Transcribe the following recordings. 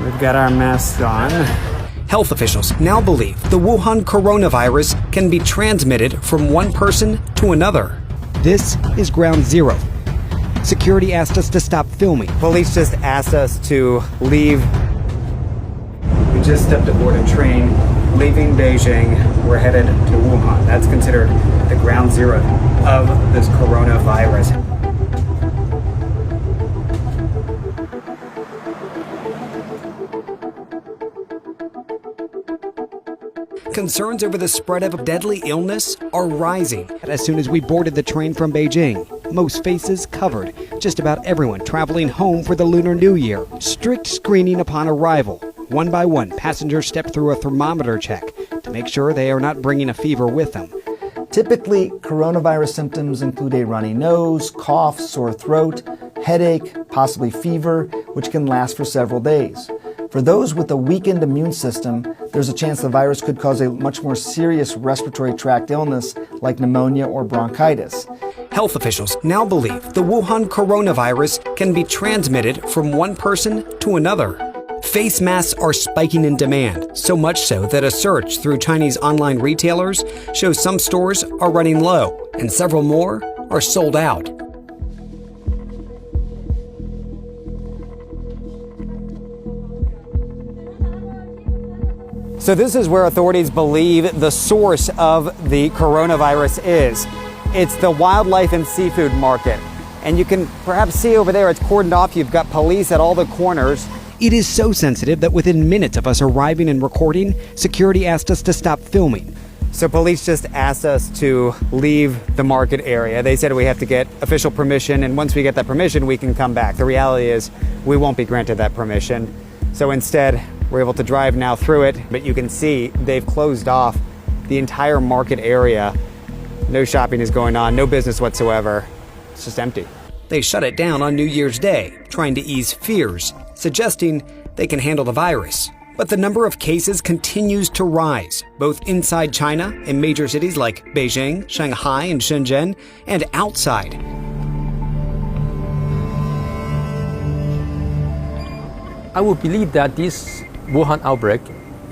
We've got our masks on. Health officials now believe the Wuhan coronavirus can be transmitted from one person to another. This is ground zero. Security asked us to stop filming. Police just asked us to leave. We just stepped aboard a train leaving Beijing. We're headed to Wuhan. That's considered the ground zero of this coronavirus. Concerns over the spread of deadly illness are rising. As soon as we boarded the train from Beijing, most faces covered. Just about everyone traveling home for the Lunar New Year. Strict screening upon arrival. One by one, passengers step through a thermometer check to make sure they are not bringing a fever with them. Typically, coronavirus symptoms include a runny nose, cough, sore throat, headache, possibly fever, which can last for several days. For those with a weakened immune system, there's a chance the virus could cause a much more serious respiratory tract illness like pneumonia or bronchitis. Health officials now believe the Wuhan coronavirus can be transmitted from one person to another. Face masks are spiking in demand, so much so that a search through Chinese online retailers shows some stores are running low and several more are sold out. So this is where authorities believe the source of the coronavirus is. It's the wildlife and seafood market. And you can perhaps see over there, it's cordoned off. You've got police at all the corners. It is so sensitive that within minutes of us arriving and recording, security asked us to stop filming. So police just asked us to leave the market area. They said we have to get official permission, and once we get that permission, we can come back. The reality is we won't be granted that permission. So instead, we're able to drive now through it, but you can see they've closed off the entire market area. No shopping is going on, no business whatsoever. It's just empty. They shut it down on New Year's Day, trying to ease fears, suggesting they can handle the virus. But the number of cases continues to rise, both inside China in major cities like Beijing, Shanghai, and Shenzhen, and outside. I would believe that this Wuhan outbreak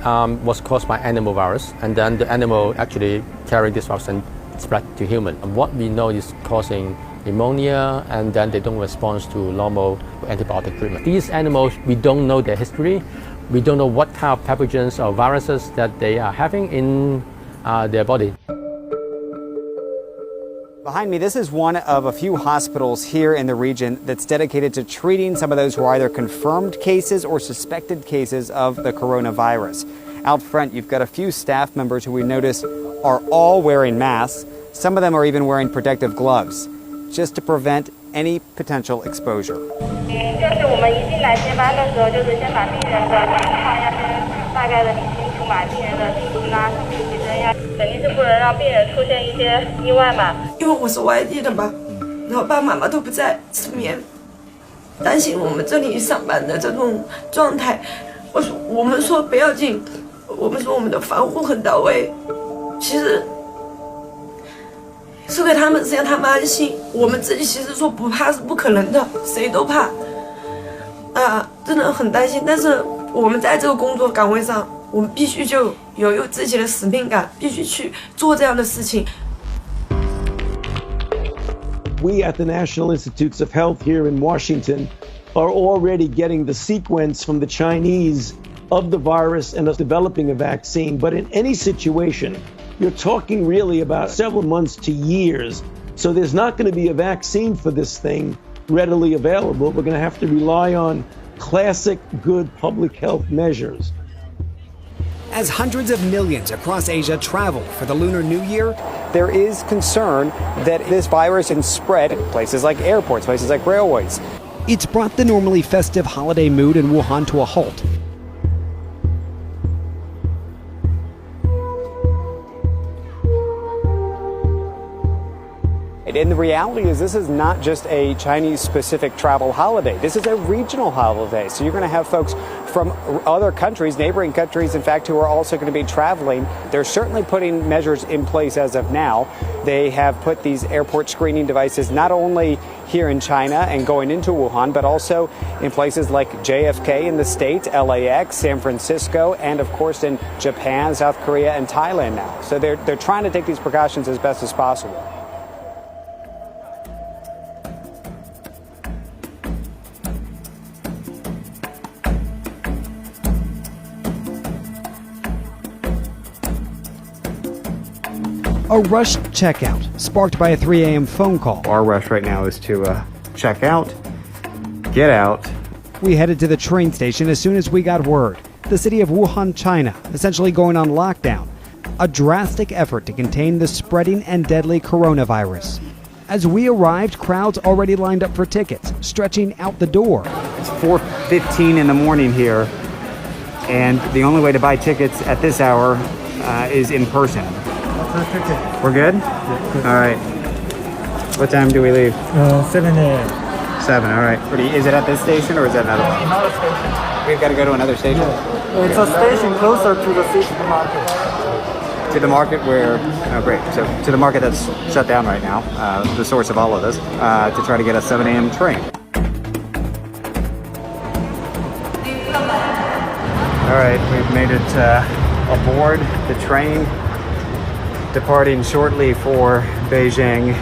was caused by animal virus, and then the animal actually carried this virus and spread to human. And what we know is causing pneumonia, and then they don't respond to normal antibiotic treatment. These animals, we don't know their history. We don't know what kind of pathogens or viruses that they are having in their body. Behind me, this is one of a few hospitals here in the region that's dedicated to treating some of those who are either confirmed cases or suspected cases of the coronavirus. Out front, you've got a few staff members who we notice are all wearing masks. Some of them are even wearing protective gloves, just to prevent any potential exposure. We at the National Institutes of Health here in Washington are already getting the sequence from the Chinese of the virus and are developing a vaccine. But in any situation, you're talking really about several months to years. So there's not going to be a vaccine for this thing readily available. We're going to have to rely on classic good public health measures. As hundreds of millions across Asia travel for the Lunar New Year, There is concern that this virus can spread in places like airports, places like railways. it's brought the normally festive holiday mood in Wuhan to a halt. And the reality is this is not just a Chinese-specific travel holiday. This is a regional holiday. So you're going to have folks from other countries, neighboring countries, in fact, who are also going to be traveling. They're certainly putting measures in place as of now. They have put these airport screening devices not only here in China and going into Wuhan, but also in places like JFK in the States, LAX, San Francisco, and of course in Japan, South Korea, and Thailand now. So they're trying to take these precautions as best as possible. A rushed checkout, sparked by a 3 a.m. phone call. Our rush right now is to check out, get out. We headed to the train station as soon as we got word. The city of Wuhan, China, essentially going on lockdown. A drastic effort to contain the spreading and deadly coronavirus. As we arrived, crowds already lined up for tickets, stretching out the door. It's 4:15 in the morning here, and the only way to buy tickets at this hour is in person. We're good? Yeah. All right. What time do we leave? 7 a.m. 7, all right. Is it at this station or is that another one? Another station. We've got to go to another station? It's a station closer to the city market. To the market where, oh great, so to the market that's shut down right now, the source of all of this, to try to get a 7 a.m. train. All right, we've made it aboard the train, departing shortly for Beijing.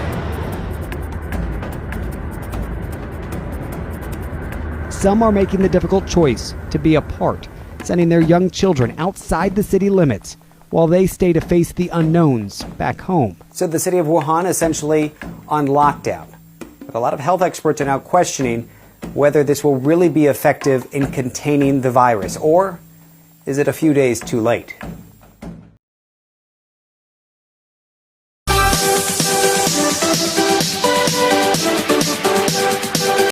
Some are making the difficult choice to be apart, sending their young children outside the city limits while they stay to face the unknowns back home. So the city of Wuhan essentially on lockdown. But a lot of health experts are now questioning whether this will really be effective in containing the virus, or is it a few days too late?